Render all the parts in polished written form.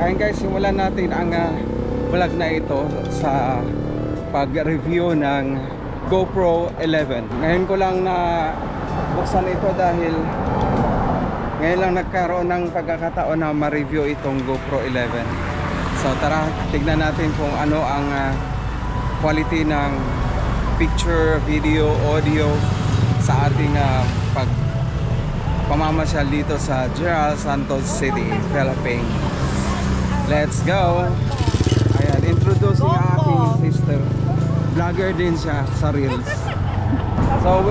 Ayun guys, simulan natin ang vlog na ito sa pag-review ng GoPro 11. Ngayon ko lang na buksan ito dahil ngayon lang nagkaroon ng pagkakataon na ma-review itong GoPro 11. So tara, tignan natin kung ano ang quality ng picture, video, audio sa ating pamamasyal dito sa General Santos City, Philippines. Let's go! Ayan, introducing ang aking sister. Vlogger din siya sa Reels. So,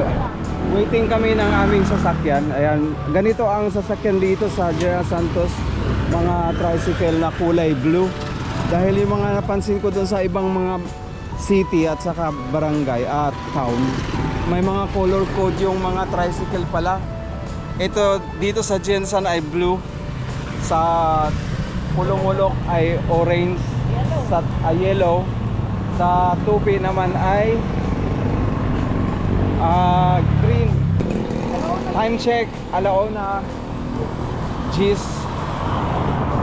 waiting kami ng aming sasakyan. Ayan, ganito ang sasakyan dito sa General Santos. Mga tricycle na kulay blue. Dahil yung mga napansin ko dun sa ibang mga city at saka barangay at town, may mga color code yung mga tricycle pala. Ito dito sa Jensen ay blue, sa Pulong-Ulok ay orange, sa yellow, sa Tupi naman ay green. Time check, alauna, Gis,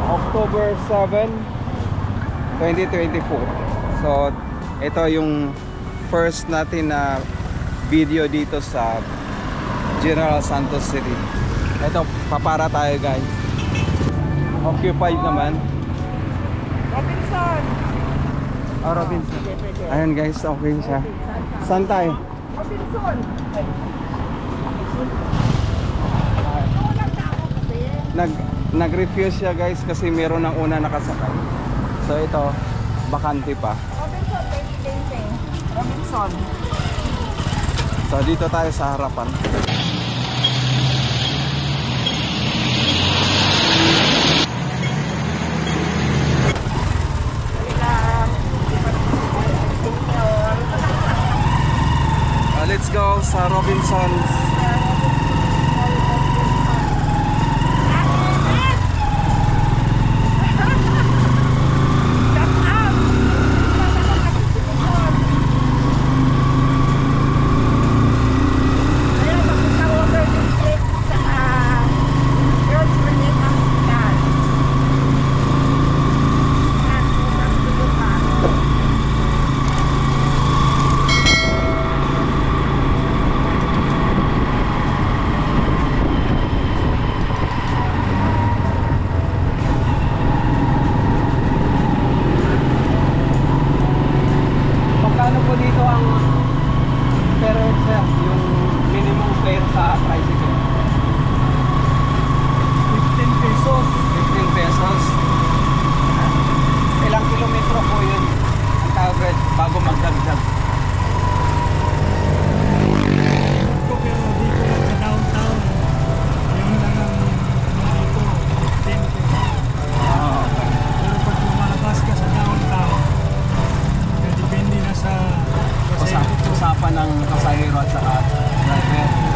October 7, 2024. So ito yung first natin na video dito sa General Santos City. Ito, papara tayo guys. Occupied naman. Robinson. Oh, Robinson. Ayan guys, okay siya. Saan tayo? Robinson. Nag-refuse siya guys kasi meron ng una nakasakay. So ito, bakante pa. Robinson, Robinson. So dito tayo sa harapan. Let's go sa Robinson's. Bago magdagdag. Sa downtown, yun lang ang dito, 10 pesos. Pero pag lumalabas ka sa downtown, depende na sa usapan ng pasahero at saka driver.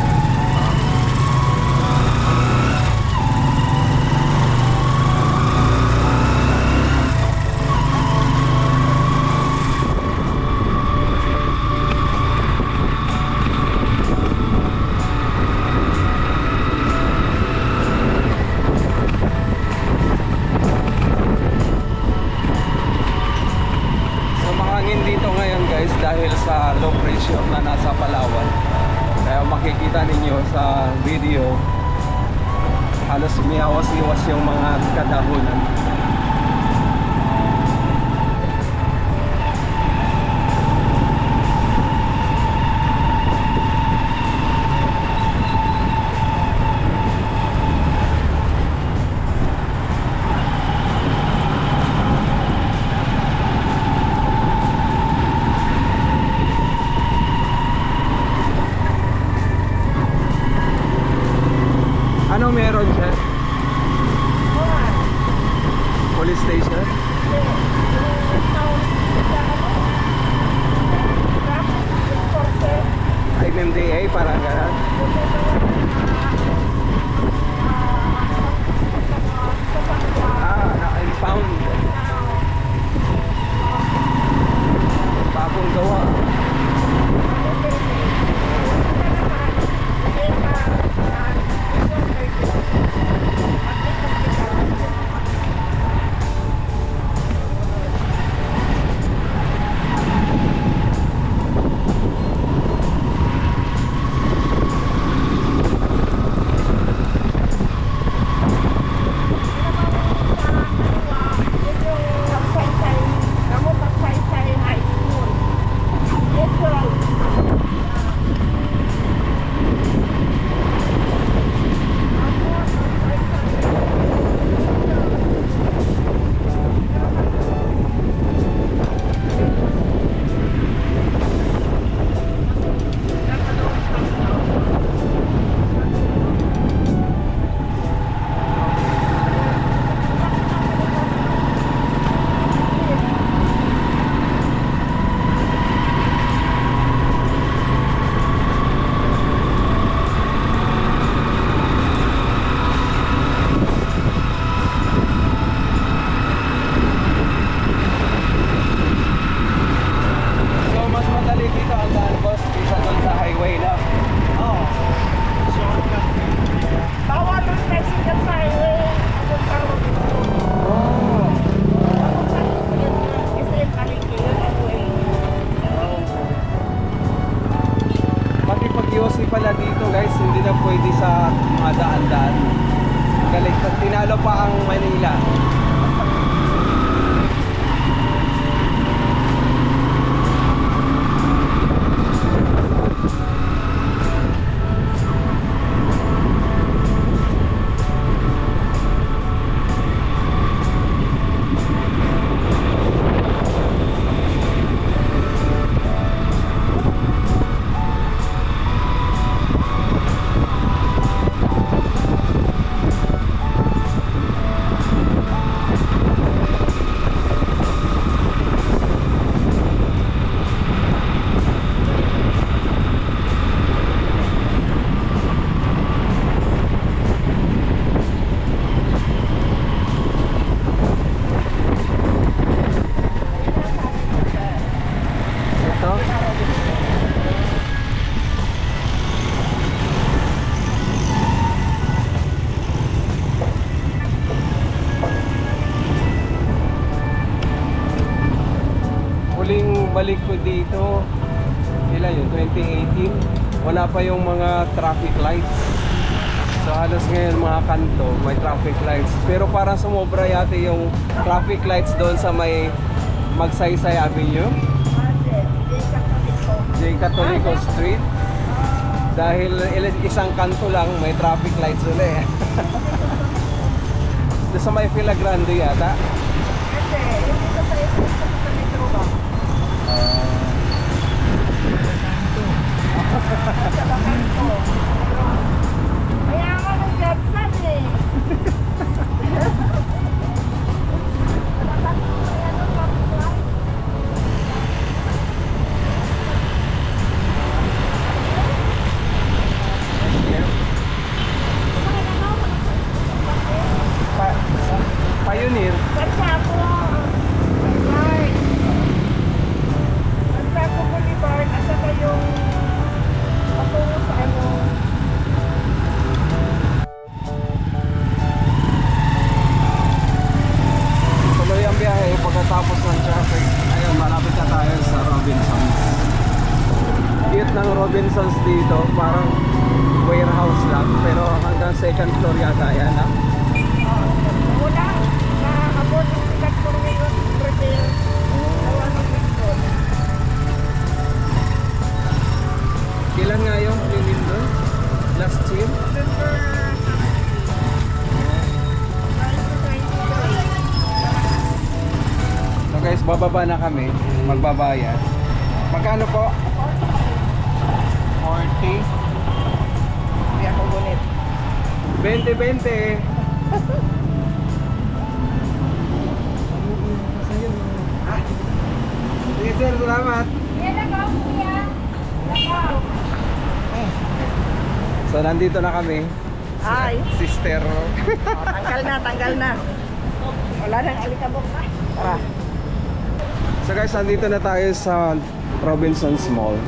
Dito ngayon guys dahil sa low pressure na nasa Palawan, kaya makikita ninyo sa video halos umiawas-iwas yung mga kadahunan. Ano meron siya? Police station? MMDA, parang gano'n. Na-impound. Bagong gawa. bumalik ko dito, ilan yun, 2018, wala pa yung mga traffic lights. So halos ngayon mga kanto may traffic lights, pero parang sumobra yata yung traffic lights doon sa may Magsaysay Avenue, J. Catolico Street. Dahil isang kanto lang may traffic lights ulit. Doon sa may Villa Grande yata. Kasi, yung dito sa metro ba? Sa Bakanto. Kaya nga ng Jobsan eh. Pioneer. Kasi ako, Boulevard. Kasi ako Boulevard at saka yung patungo sa ano. Tuloy ang biyahe pagkatapos ng traffic. Ayun, malapit na tayo sa Robinsons. Cute ng Robinsons dito, parang warehouse lang, pero hanggang second floor yata yan, ha? Wala. Naabot ang sikat ko ngayon. Prepare. Gawa ng Wilson. Kailan nga yung linin doon? Last year? November 9 to 23. So guys, bababa na kami, magbabayad. Magkano po? 40. Hindi ako gunit. 20-20. Sige sir, salamat. So nandito na kami, Ay. sister. Tanggal na, tanggal na. Wala nang alikabok na. Ah. So guys, nandito na tayo sa Robinsons Mall.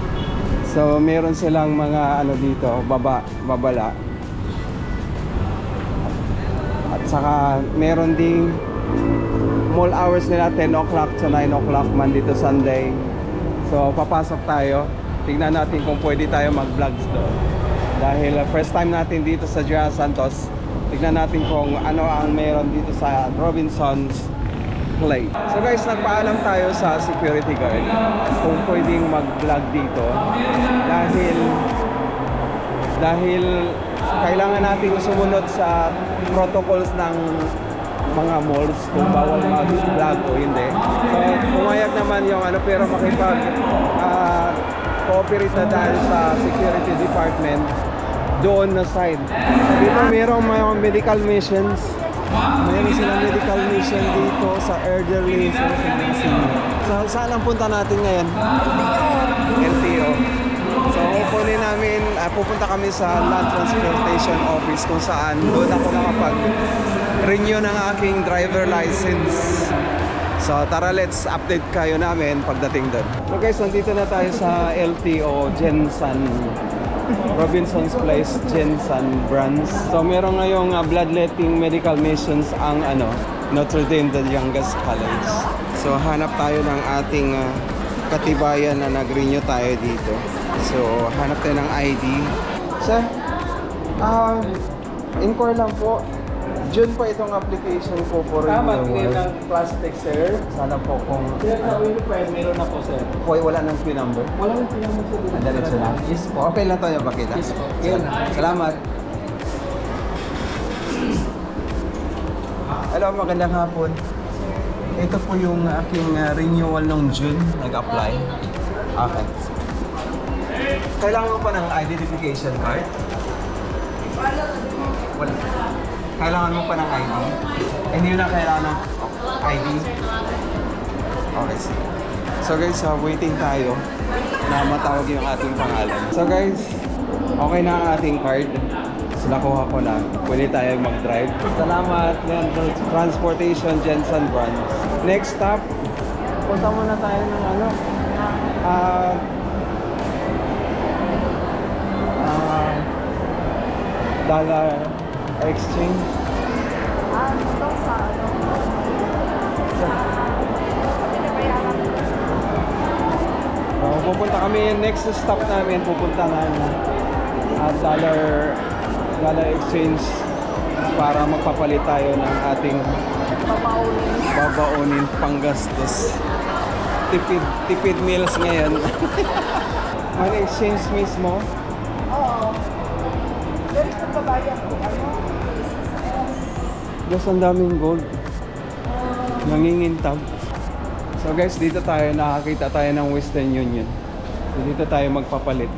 So meron silang mga ano dito, babala. At saka meron ding mall hours nila 10 o'clock to 9 o'clock Monday to Sunday. So papasok tayo. Tingnan natin kung pwede tayo mag-vlogs doon. Dahil first time natin dito sa Gia Santos. Tingnan natin kung ano ang meron dito sa Robinsons Play. So guys, nagpaalam tayo sa security guard kung pwedeng mag-vlog dito. Dahil kailangan natin sumunod sa protocols ng mga malls kung bawal mag-vlog o hindi. So pumayag naman yung ano, pero makipag cooperate na dahil sa security department doon na side. Dito merong mga medical missions. Mayroon silang medical mission dito sa elderly, sa senior. So saan ang punta natin ngayon? LTO. So hopefully namin, pupunta kami sa Land Transportation Office kung saan doon ako makapag-renew ng aking driver license. So tara, let's update kayo namin pagdating doon. So guys, nandito na tayo sa LTO Jensen Robinsons Place, Jensen branch. So meron ngayong bloodletting medical missions ang Notre Dame de Llangas College. So hanap tayo ng ating katibayan na nag-renew tayo dito. So hanap tayo ng ID. Sir, inquire lang po. June pa itong application ko for renewal. Mag-clear ng plastic, sir. Sana po kung Meron na po, sir. wala ng PIN number. Walang pinamot, sir. Diretso lang. Yes po. Okay lang tayo pakita. Yes po. Yun. Salamat. Hello, magandang hapon. Ito po yung aking renewal nung June. Nag-apply. Okay. Kailangan mo pa ng identification card? Wala. Kailangan mo pa ng ID? Hindi na kailangan ng ID? Okay, sige. So guys, waiting tayo na matawag yung ating pangalan. So guys, okay na ang ating card. So nakuha ko na. Pwede tayo mag-drive. Salamat. Yan, Transportation Jensen branch. Next stop, punta muna tayo ng dollar exchange. Ito sa ano. Pinabayaran ko. pupunta kami, next stop namin, pupunta ng dollar exchange para magpapalit tayo ng ating babaunin panggastos. Tipid meals ngayon. May exchange mismo. Oo. Pero kung babayan ko, ano? Guys, ang daming gold. Nangingintab. So guys, dito tayo nakakita tayo ng Western Union. So dito tayo magpapalit.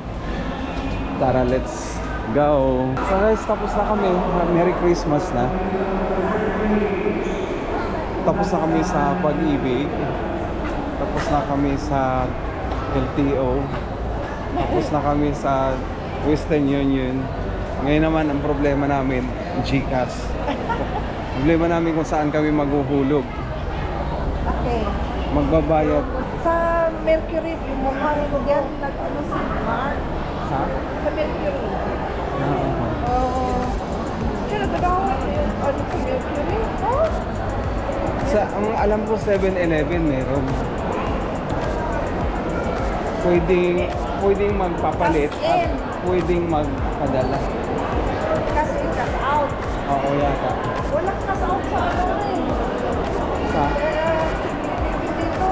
Tara, let's go. So guys, tapos na kami. Merry Christmas na. Tapos na kami sa Pag-ibig. Tapos na kami sa LTO. Tapos na kami sa Western Union. Ngayon naman ang problema namin, GCash. Problema namin kung saan kami maghuhulog. Okay. Magbabayad. Sa Mercury, yung mukhang ko yan, nag-ano si Mark. Sa? Sa Mercury. Oo. Oo. Kaya nagkakawa yung ano sa Mercury? Oh? Sa, ang alam ko 7-Eleven meron. Pwedeng magpapalit at pwedeng magpadala. Kasi cash out. Oo, yata. Walang cash out sa ano eh. Sa? Dito.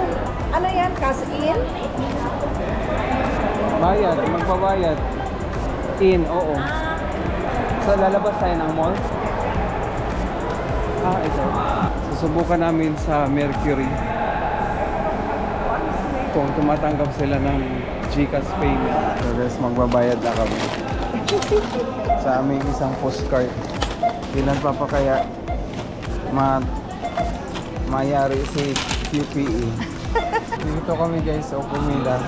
Ano yan? Cash in? Bayad, magbabayad. In, oo. So lalabas tayo ng mall? Ito. Susubukan namin sa Mercury kung tumatanggap sila ng GCash payment. So guys, magbabayad na kami sa aming isang postcard. Ilan pa kaya mayari si QPE. Dito kami guys, o pumila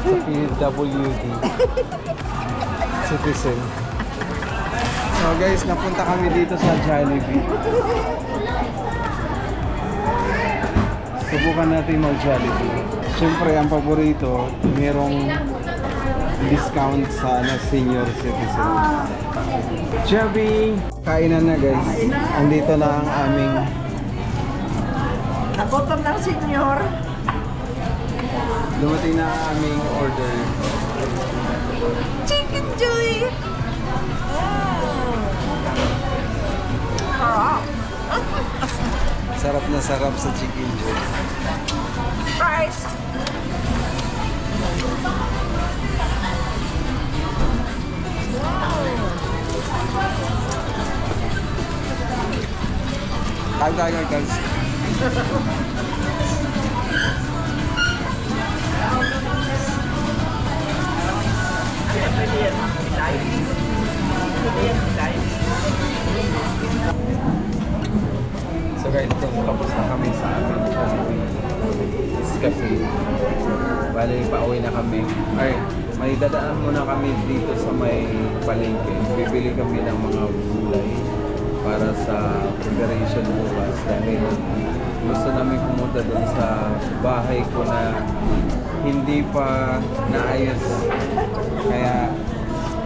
sa PWD Citizen. So guys, napunta kami dito sa Jollibee. Subukan natin mag-Jollibee. Siyempre, ang paborito, merong discount sa senior citizen. Jollibee! Kainan na guys. Andito na ang aming Nagutom ng senior. dumating na ang aming order. Chicken Joy! Sarap. Sarap na sarap sa chicken joy. Fries. Kain tayo guys. So guys, tapos na kami sa aming cafe. Bali, pauwi na kami. Ay, may dadaan muna kami dito sa may palengke. Bibili kami ng mga gulay para sa preparation bukas dahil gusto namin pumunta doon sa bahay ko na hindi pa naayos. Kaya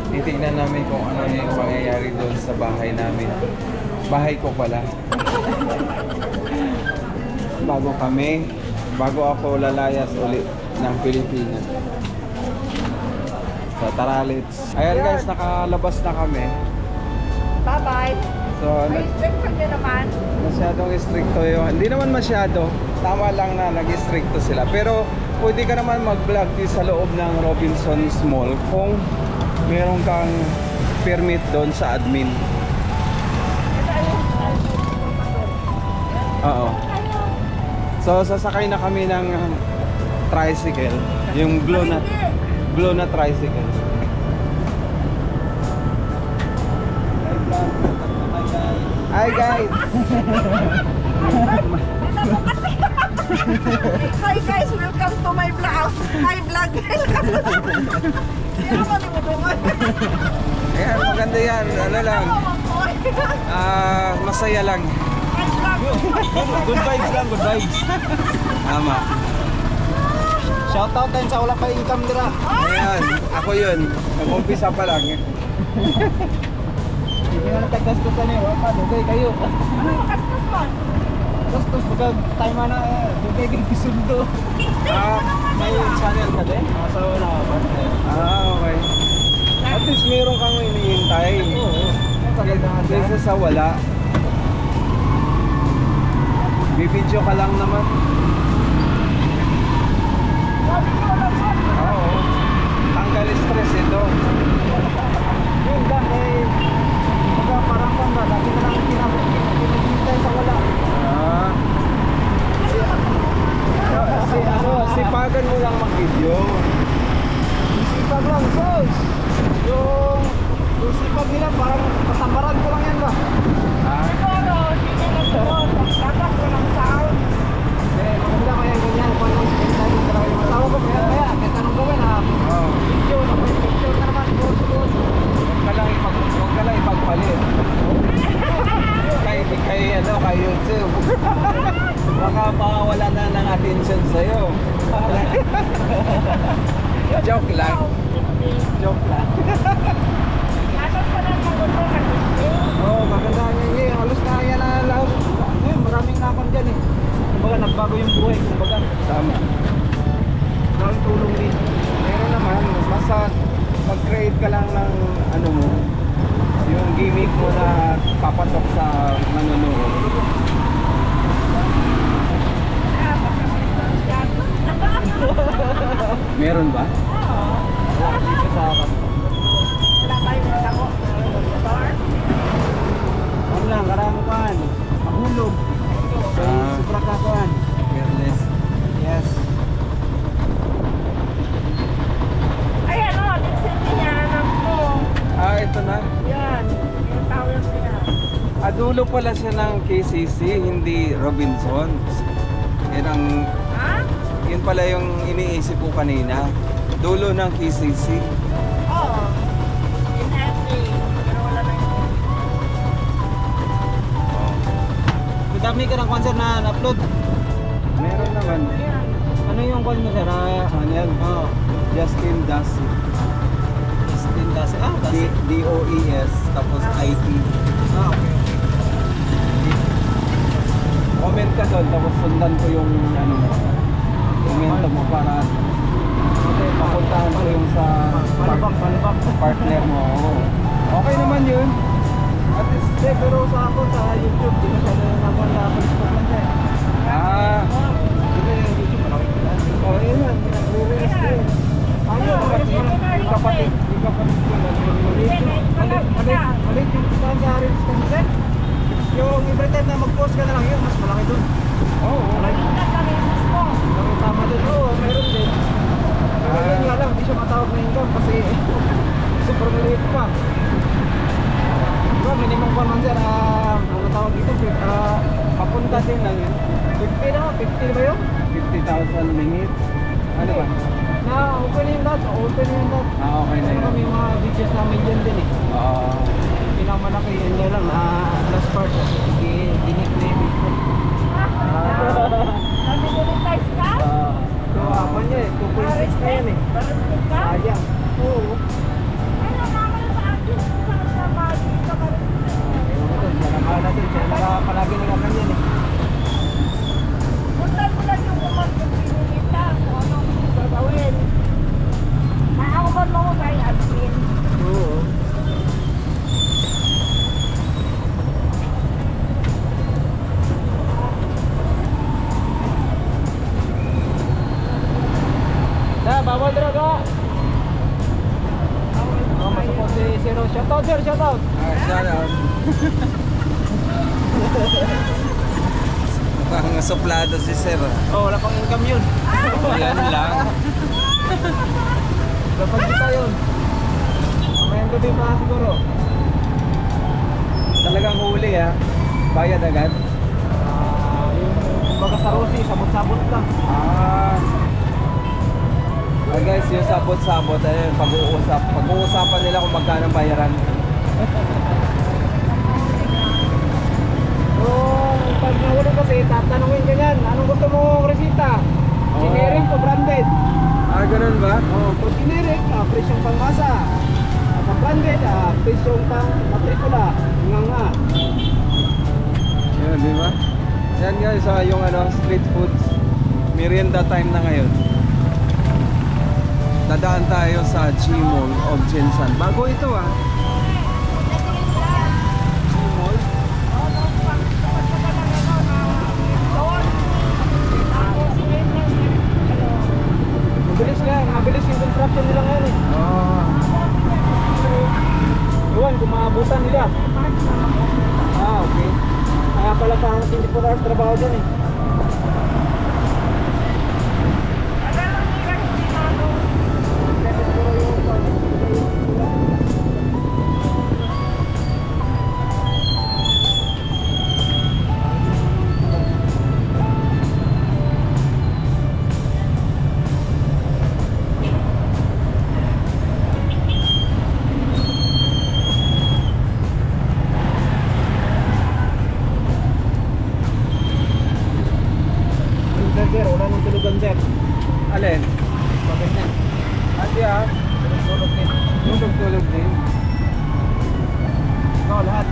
titignan namin kung ano yung pangyayari doon sa bahay namin. Bahay ko pala. Bago ako lalayas ulit ng Pilipinas. So tara, let's. Ayan guys, nakalabas na kami. Bye-bye. So, May strength nyo naman. masyadong stricto yun. Hindi naman masyado. Tama lang na nag-stricto sila. Pero pwede ka naman mag-vlog di sa loob ng Robinsons Mall kung meron kang permit doon sa admin. Oo. So sasakay na kami ng tricycle, yung glow na tricycle. Hi guys. Hi guys, welcome to my vlog. Hi vlog. Siya ka malimutungan. Ayan, maganda yan. Ano lang. Masaya lang. Good vibes lang, good vibes. Tama. Shoutout tayo sa wala pa income dira. Ayan, ako yun. Nag-umpisa pa lang. Hindi na nagkagastos na niyo, pa dugay kayo. Ano yung kastos mo? Tapos pagka tayo mana, dugay kang kisundo. May channel ka din? Sa wala ka ba? Okay. At least meron kang hinihintay. Oo. Kaysa sa wala. Bibidyo ka lang naman. Oo. Tanggal stress ito. Yun lang eh. Pagka parang kung ba, lagi na lang pinagintay sa wala. Sipagan mo lang mag-video. Sipag lang, sos. Yung sipag nila parang katambaran ko lang yan ba? Siguro, hindi na siguro. Dapat ko ng sound. Eh, maganda kaya ganyan. Kung anong spend time talaga yung asawa ko. Kaya, kahit anong gawin ha. Picture, picture ka naman. Huwag ka lang ipagpalit. Kay YouTube. Baka makawala na ng attention sa'yo. Joke lang. Joke lang. Asos ko lang magutukan. Oo, maganda niya eh. Halos na yan na lahat. Maraming napan dyan eh. Kumbaga, nagbago yung buhay. Kumbaga, Tama. maraming tulong din. Meron naman, basta mag-create ka lang ng ano mo, yung gimmick mo na papatok sa nanonood. Meron ba? Wala, dito sa akin. Wala tayong nagtako. Ano lang, karamukan. Mahulog. Sa sobrang kakuan. Careless. Yes. Ayan o, Dixie niya, anak ko. Ito na. Yan, yung tower niya. Dulo pala siya ng KCC, hindi Robinsons. Yan ang, Ha? yun pala yung iniisip ko kanina. Dulo ng KCC. Oo. In FA. Pero wala na yun. Madami ka ng concert na upload. Meron naman. Ayan. Ano yung call mo sir? Channel. Oo. Justin Dassi. Justin Dasi. Dasi. DOES, tapos IT. Okay. Comment ka doon, tapos sundan ko yung ano mo. Komento mo para mapuntahan ko yung sa Palibak. partner mo. Oo. Okay naman yun. At least, pero sa ako sa YouTube, di masyado naman na Facebook lang siya. Di ba yung YouTube, malaki kilala. Oh, yun yan. Nag-release ko yun. Ano yung kapatid? Yung kapatid ko lang. Malit yung sa reels kasi sir. Yung every time na mag-post ka na lang yun, mas malaki dun. Oo. Malaki. Malaki tama dun. Oo, meron din. Pero yun nga lang, hindi siya matawag na income kasi super maliit pa. Diba, minimum pa man sir, ano tawag dito, Papunta din lang yun. 50 na, 50 ba yun? 50,000 minutes. Ano ba? Na open yung lahat, open yung lahat. Okay na Kasi yun. may mga videos namin dyan din eh. Oo. Pinakamalaki yun na lang, last part, dinik na yung Facebook. Nag-monetize ka? So, apa niya eh, 2.6 na yan eh. Baristic ka? Sayang. Oo. Ay, nalaman sa akin. Sa magic ka baristic. Ewan ko dun, siya naman natin, siya nakapalagi na naman yan eh. Puntan mo lang yung kumantong pinilita kung anong gagawin. Maawagan mo ko kay admin. Oo. Bawal droga! Masupot si Zero. Shoutout sir, shoutout! Shout out. Mukhang suplado si Sir. Oh, wala pang income yun. Yan lang. Dapat kita yun. Mamayang gabi pa siguro. Talagang huli ha. Bayad agad. Yung baga sa Rosie, sabot-sabot lang. Guys, yung sabot-sabot, ayun, pag-uusapan nila kung magkano bayaran. Kung pag nahuli kasi, tatanungin ka yan, anong gusto mo resita? Generic o branded? Ganun ba? Kung generic, presyong pangmasa. Pag branded, presyong pang matrikula. Nga. Yun, di ba? Yan guys, yung street foods. Merienda time na ngayon. Dadaan tayo sa G-Mall of Jinsan. Bago ito G-Mall. Mabilis yung construction nila ngayon eh. Iwan, kung maabutan nila. Okay. Kaya pala sa 24 hours trabaho dyan eh. Sir, wala nang tulugan sir. Alin? Paganyan. Tulog din. Tulog din. Oo, lahat.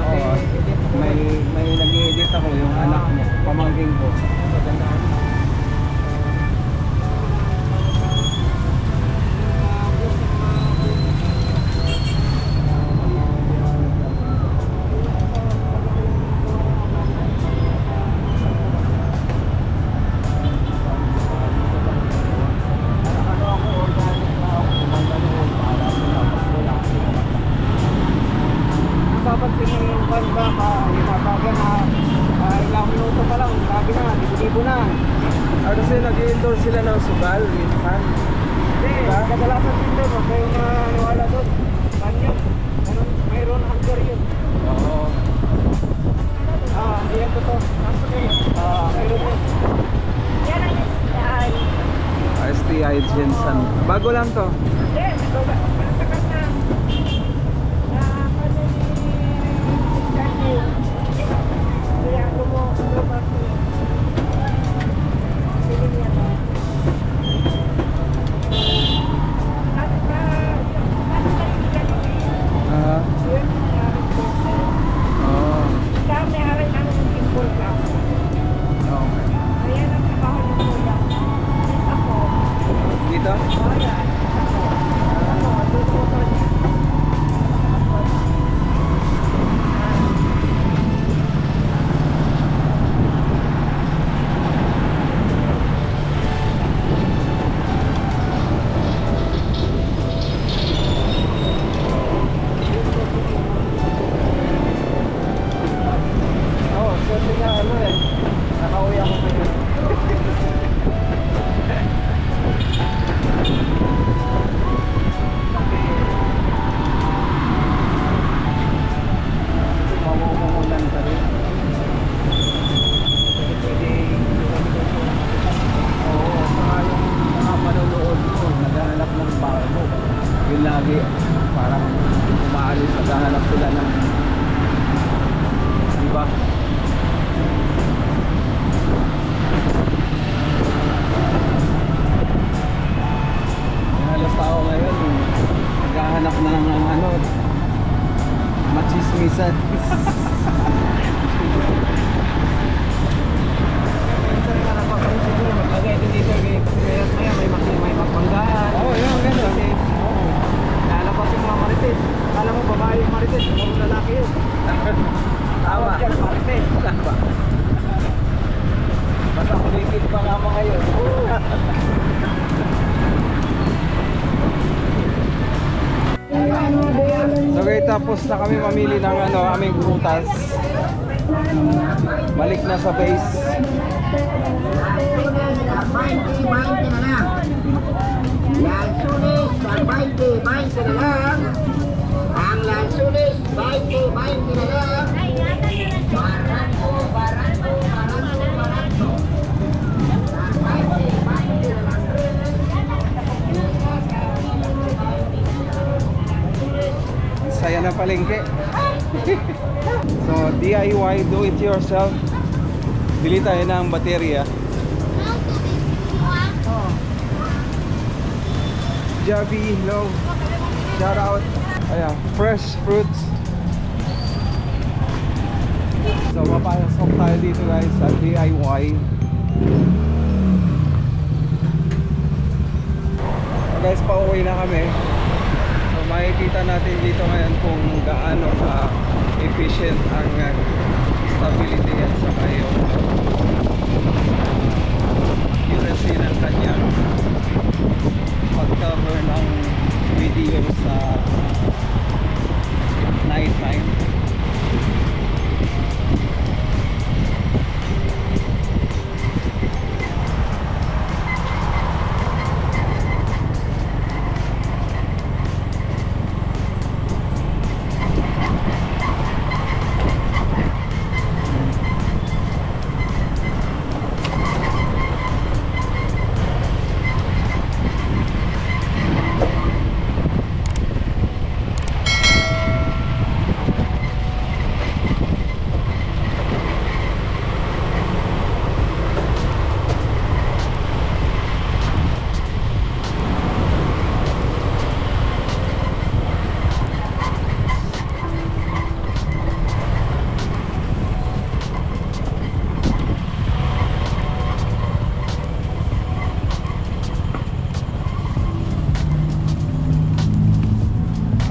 Oo. May nag-i-edit ako yung anak niya, pamangking ko. Magandaan. Papansin mo yung banda hinabagan ilang minuto pa lang, sabi na, libo na. Kasi nag-i-endorse sila ng sugal, minsan. Hindi, kadalasan din doon, huwag kayong maniwala doon. Kanyo, mayroon hunger yun. Oo. Hindi yan totoo. Mayroon yun. Yan ang STI. STI Jinsan. Bago lang to. Hindi, nagtagal na. Kaya lumabas niya. Pili niya to. Kami haray ng symbol ka. Okay. Ayan ang trabaho ng kuya. Ako. Dito? Ayan. Ako, tututo niya. Swerte nga nakauwi ako ngayon. Mamumulan ka rin. Oo, saka yung mga manonood mo, naghahanap ng bago. Yun lagi, parang umaalis, naghahanap sila ng diba? Halos tao ngayon, naghahanap na ng machismisan. Minsan nga napapaisip ko na maglagay din dito kasi maya may mapanggaan. Oo, yun, gano'n. Kasi lalabas yung mga marites. Kala mo babae yung marites, puro lalaki yun. Tama. Tawag dyan, marites. Tama. Basta kulikid pa nga mga yun. So okay, tapos na kami mamili ng aming prutas. Balik na sa base. Lansunis, 20 na lang. Ang lansunis, 20 na lang. Barangko. 20 na lang. Saya na palengke. So DIY, do it yourself. Bili tayo ng baterya. Javi, hello. Shout out. Ayan, fresh fruits. So mapasok tayo dito guys sa DIY. So guys, pauwi na kami. So makikita natin dito ngayon kung gaano ka efficient ang stability at saka yung accuracy ng kanyang pag-cover ng video sa night time.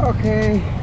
Okay.